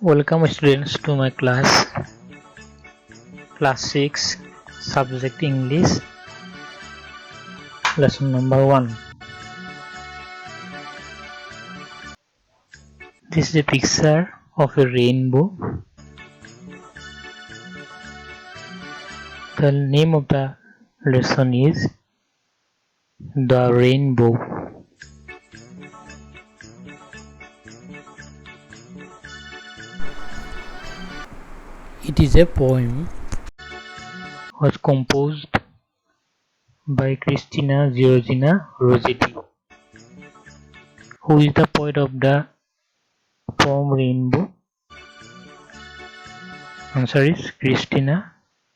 Welcome students to my class 6 subject English, lesson number 1. This is a picture of a rainbow. The name of the lesson is The Rainbow. It is a poem was composed by Christina Georgina Rossetti, who is the poet of the poem Rainbow. Answer is Christina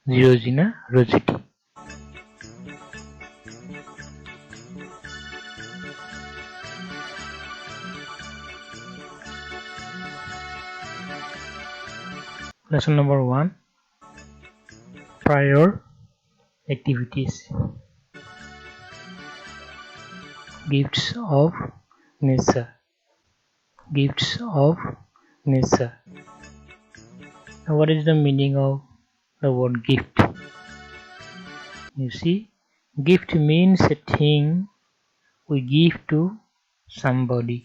Georgina Rossetti. Lesson number 1. Prior activities. Gifts of nature. Gifts of nature. Now, what is the meaning of the word gift? You see, gift means a thing we give to somebody.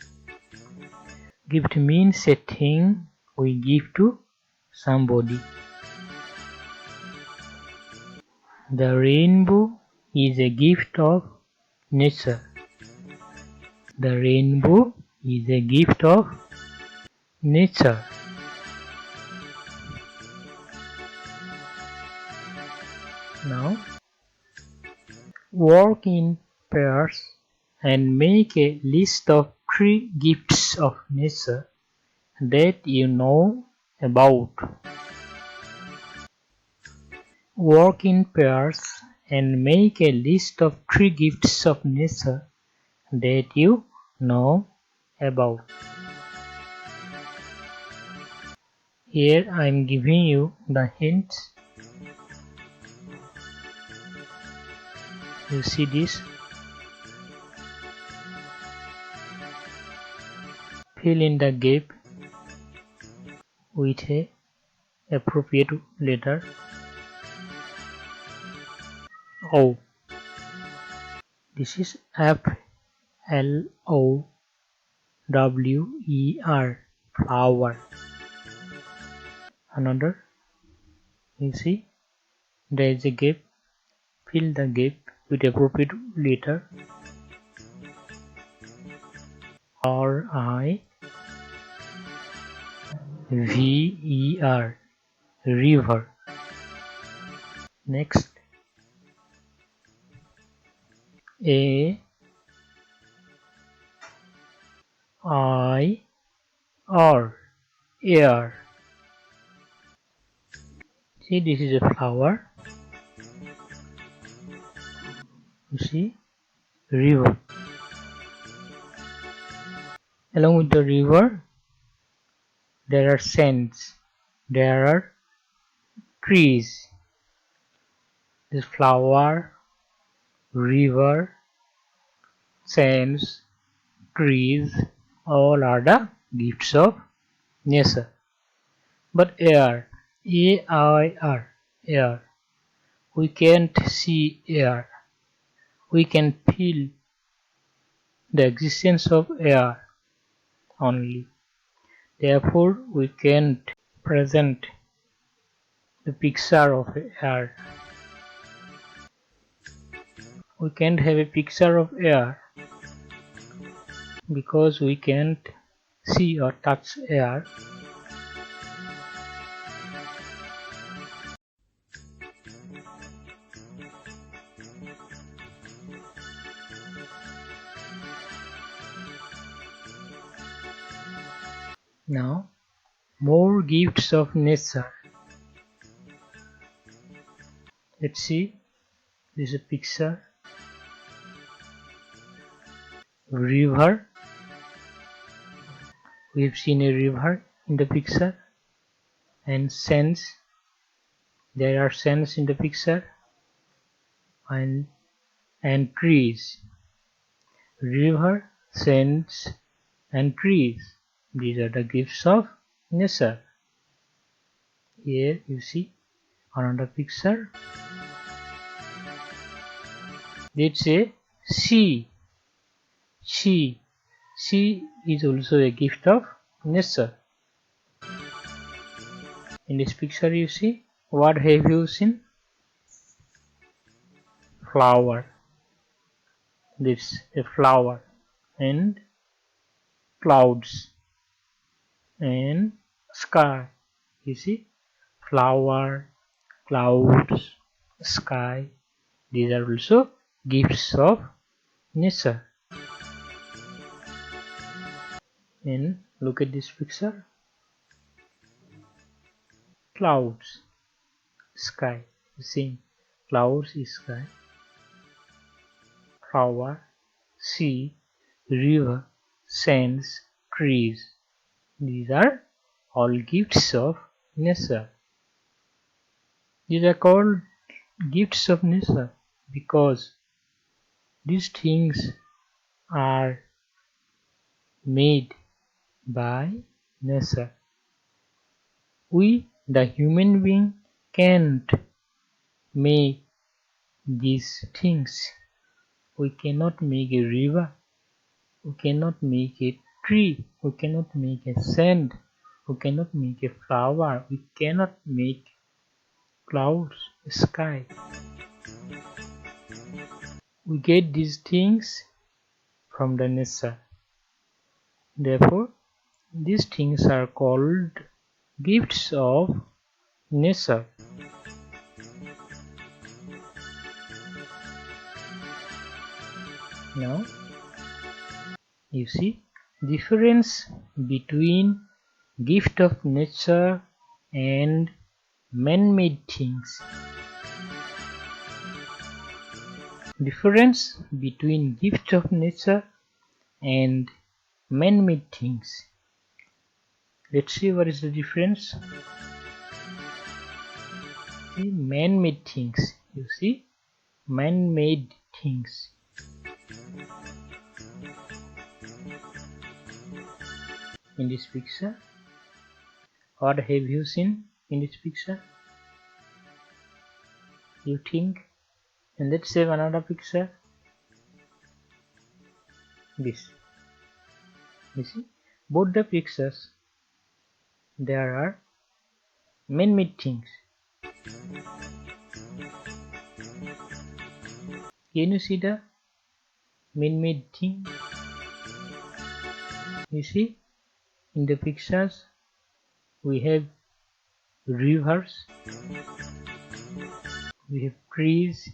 Gift means a thing we give to somebody. The rainbow is a gift of nature. The rainbow is a gift of nature. Now, work in pairs and make a list of 3 gifts of nature that you know about. Work in pairs and make a list of 3 gifts of nature that you know about. Here I am giving you the hints. You see this? Fill in the gap with a appropriate letter O. This is F-L-O-W-E-R, flower. Another, you see, there is a gap. Fill the gap with appropriate letter R-I-V-E-R, river. Next, A-I-R, air. See, this is a flower. You see, river. Along with the river, there are sands, there are trees. This flower, river, sands, trees, all are the gifts of nature. But air, A-I-R, air, we can't see air. We can feel the existence of air only. Therefore, we can't present the picture of air. We can't have a picture of air because we can't see or touch air. Now, more gifts of nature. Let's see, this is a picture. River. We have seen a river in the picture. And sands. There are sands in the picture. And trees. River, sands, and trees. These are the gifts of nature. Here you see another picture. Let's say sea. Sea is also a gift of nature. In this picture you see, what have you seen? Flower. This a flower and clouds and sky. You see, flower, clouds, sky. These are also gifts of nature. And look at this picture. Clouds, sky. You see, clouds is sky. Flower, sea, river, sands, trees. These are all gifts of nature. These are called gifts of nature because these things are made by nature. We, the human being, can't make these things. We cannot make a river. We cannot make a tree. We cannot make a sand. We cannot make a flower. We cannot make clouds, sky. We get these things from the nature. Therefore, these things are called gifts of nature. Now, you see difference between gift of nature and man-made things. Difference between gift of nature and man-made things. Let's see what is the difference. See, man-made things. You see, man-made things. In this picture, what have you seen in this picture? You think? And let's save another picture. This. You see, both the pictures, there are man-made things. Can you see the man-made thing? You see, in the pictures, we have rivers, we have trees,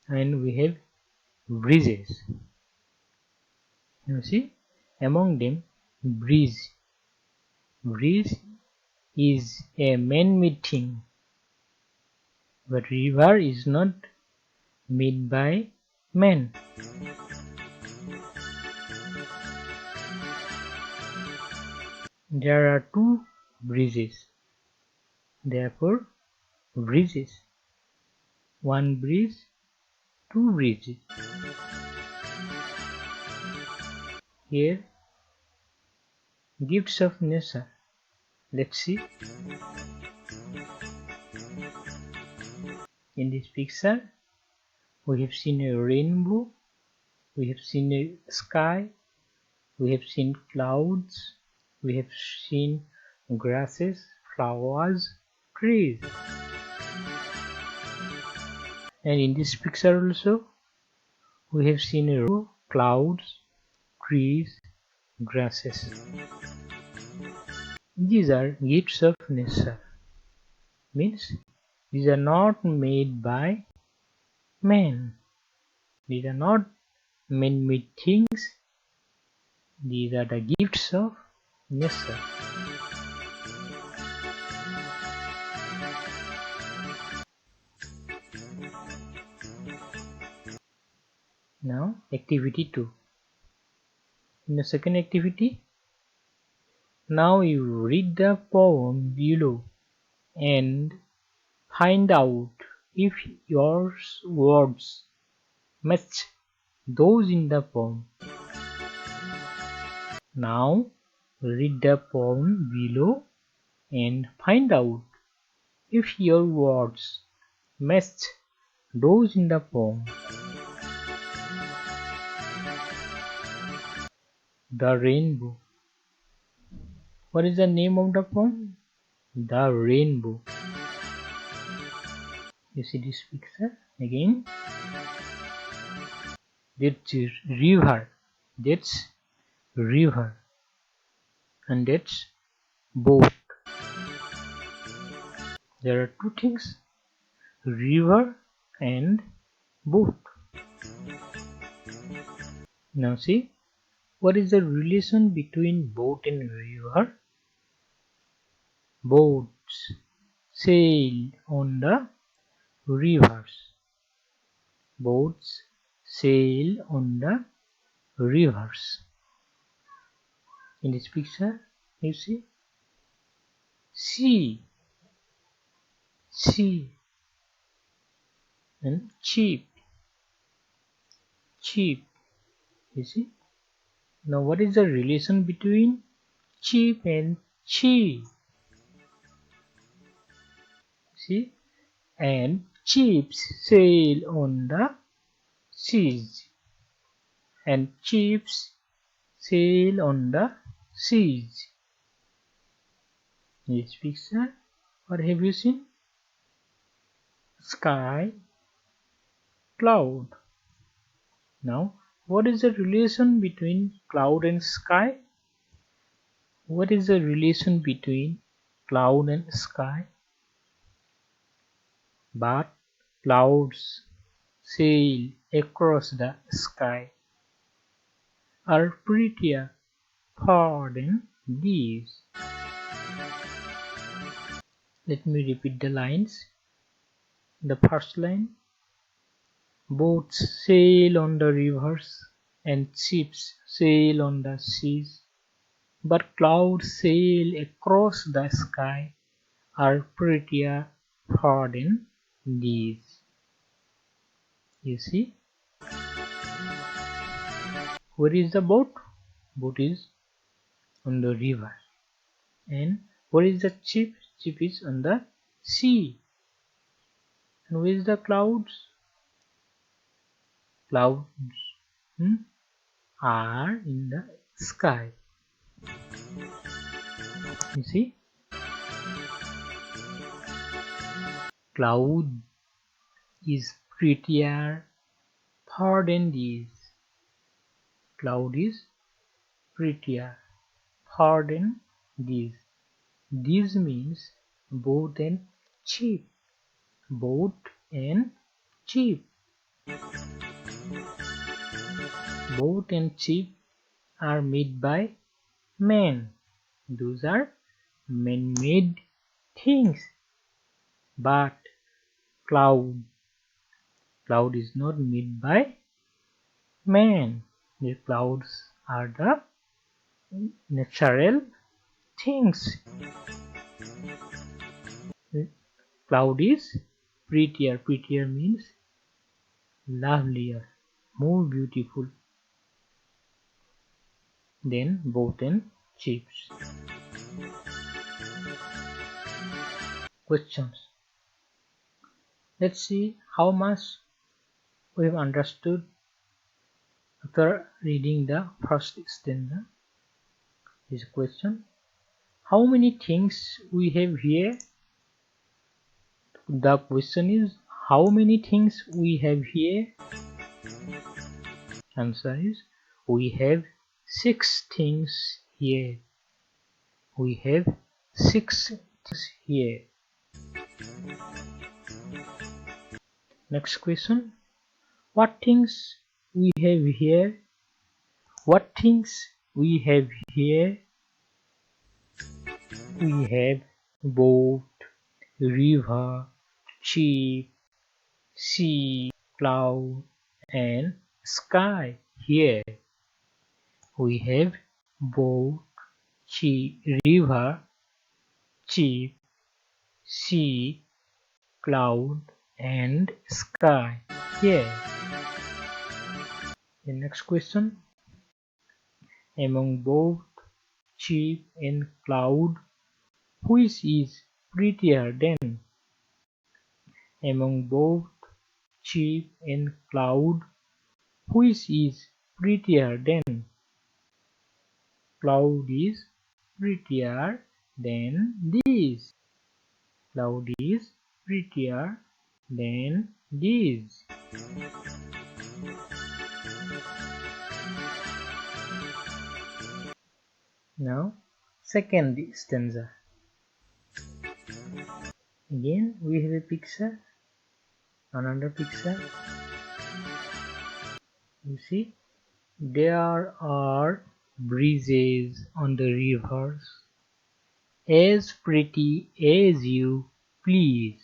and we have bridges. You see, among them, bridge. Bridge is a man-made thing, but river is not made by man. There are two bridges, therefore bridges. One bridge, two bridges. Here, gifts of nature. Let's see. In this picture, we have seen a rainbow, we have seen a sky, we have seen clouds, we have seen grasses, flowers, trees. And in this picture also, we have seen a rainbow, clouds, trees, grasses. These are gifts of nature. Means these are not made by man. These are not man-made things. These are the gifts of nature. Now, activity 2. In the second activity, now you read the poem below and find out if your words match those in the poem. Now Read the poem below and find out if your words match those in the poem. The Rainbow. What is the name of the poem? The Rainbow. You see this picture again? That's river. That's river. And that's boat. There are two things, river and boat. Now see, what is the relation between boat and river? Boats sail on the rivers. Boats sail on the rivers. In this picture, you see sea, sea, and cheap, cheap. You see. Now, what is the relation between cheap and cheap? See, and chips sail on the seas, and chips sail on the seas. In this picture, what have you seen? Sky, cloud. Now, what is the relation between cloud and sky? What is the relation between cloud and sky? But clouds sail across the sky are prettier far than these. Let me repeat the lines. The first line, boats sail on the rivers and ships sail on the seas, but clouds sail across the sky are prettier far than these. You see, where is the boat? Boat is on the river. And where is the ship? Ship is on the sea. And where is the clouds? Clouds are in the sky. You see, cloud is prettier far than these. Cloud is prettier far than these. This means boat and cheap. Boat and cheap. Boat and ship are made by men. Those are man-made things. But cloud is not made by man. The clouds are the natural things. Cloud is prettier. Prettier means lovelier, more beautiful than boat and ships. Questions. Let's see how much we have understood after reading the first stanza. This question. How many things we have here? The question is, how many things we have here? Answer is, we have 6 things here. We have 6 things here. Next question. What things we have here? What things we have here? We have boat, river, ship, sea, cloud, and sky here. We have boat, river, ship, sea, cloud, and sky here. The next question. Among boat, sheep and cloud, which is prettier than? Among both sheep and cloud, which is prettier than? Cloud is prettier than this. Cloud is prettier than this. Now, second stanza. Again, we have a picture, another picture. You see, there are breezes on the rivers, as pretty as you please.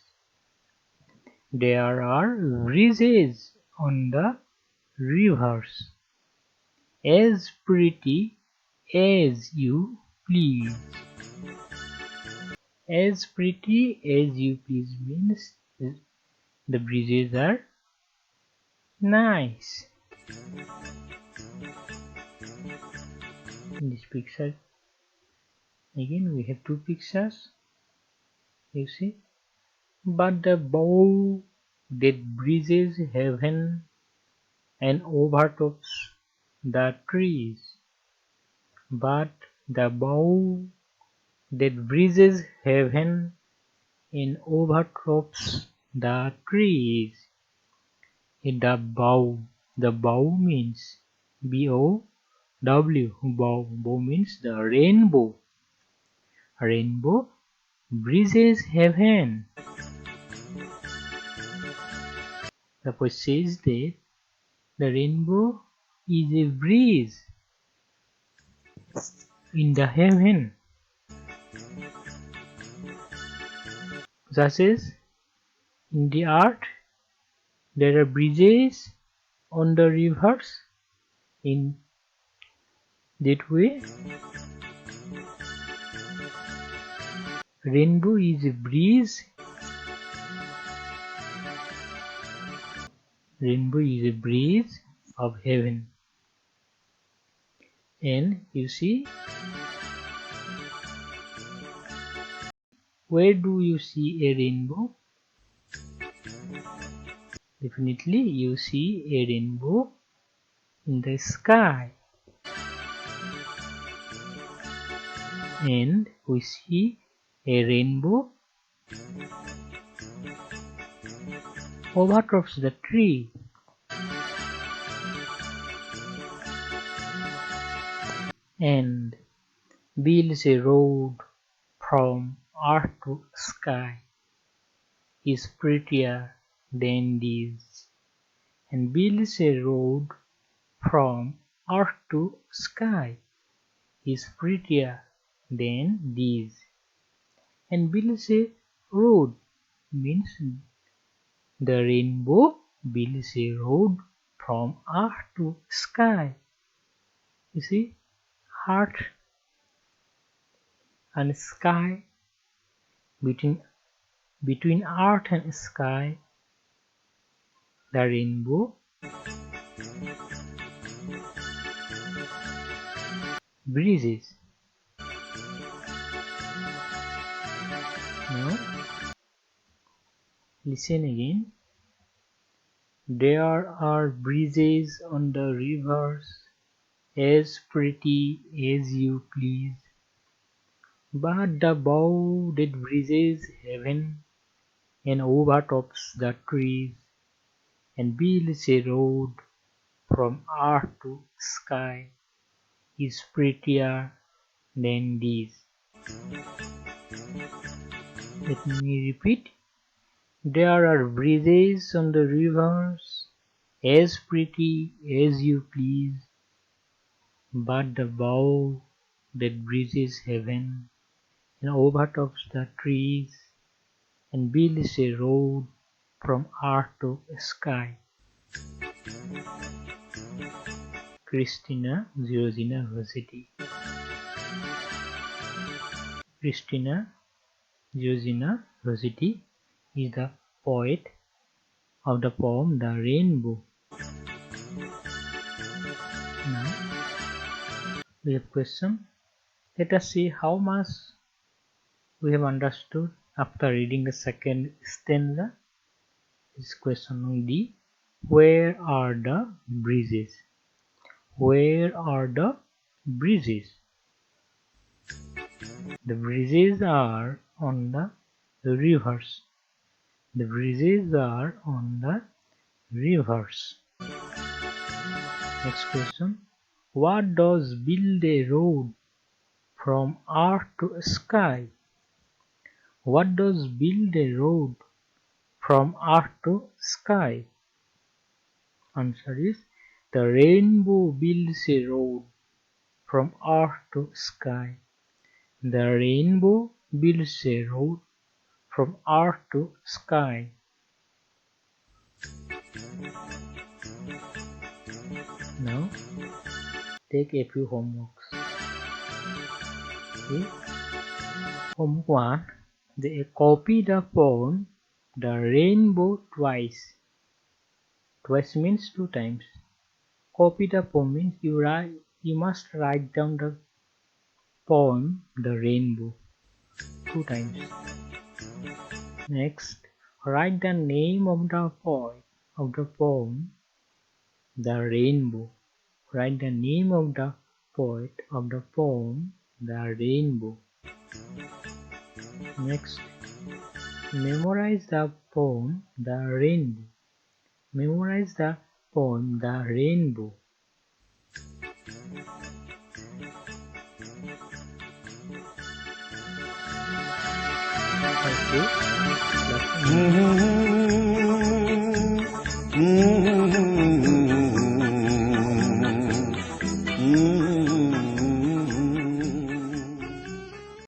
There are breezes on the rivers, as pretty as you please. As pretty as you please means the breezes are nice. In this picture, again we have two pictures. You see, but the bow that breezes heaven and overtops the trees. But the bow that breezes heaven and overtops the trees. The bow means B-O-W, bow means the rainbow. Rainbow breezes heaven. The poet says that the rainbow is a breeze in the heaven. Just as in the earth there are breezes on the rivers, in that way rainbow is a breeze. Rainbow is a breeze of heaven. And you see, where do you see a rainbow? Definitely you see a rainbow in the sky. And we see a rainbow overtops the tree. And builds a road from earth to sky is prettier than this. And builds a road from earth to sky is prettier than this. And builds a road means the rainbow builds a road from earth to sky. You see, earth and sky, between earth and sky, the rainbow breezes. Now listen again. There are breezes on the rivers, as pretty as you please. But the bow that breezes heaven and overtops the trees and builds a road from earth to sky is prettier than this. Let me repeat. There are breezes on the rivers, as pretty as you please. But the bow that breezes heaven and overtops the trees and builds a road from earth to sky. Christina Georgina Rossetti. Christina Georgina Rossetti is the poet of the poem The Rainbow. Now we have question. Let us see how much we have understood after reading the second stanza. This is question on D. Where are the breezes? Where are the breezes? The breezes are on the rivers. The breezes are on the rivers. Next question. What does build a road from earth to sky? What does build a road from earth to sky? Answer is the rainbow builds a road from earth to sky. The rainbow builds a road from earth to sky. Now take a few homeworks. Okay. Homework 1. Copy the poem The Rainbow twice. Twice means 2 times. Copy the poem means you must write down the poem The Rainbow 2 times. Next, write the name of the poet of the poem The Rainbow. Write the name of the poet of the poem The Rainbow. Next, memorize the poem The Rainbow. Memorize the poem The Rainbow. Okay.